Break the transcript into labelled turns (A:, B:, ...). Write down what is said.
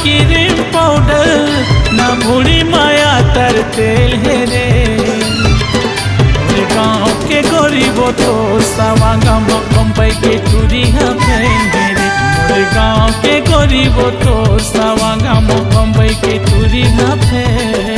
A: Cream powder ना भूरी माया तर तेल है रे। गाँव के गरीब तो सवा गाँव बम्बई के टूरी है रे। गाँव के गरीब तो सवा गाँव बम्बई के टूरी है।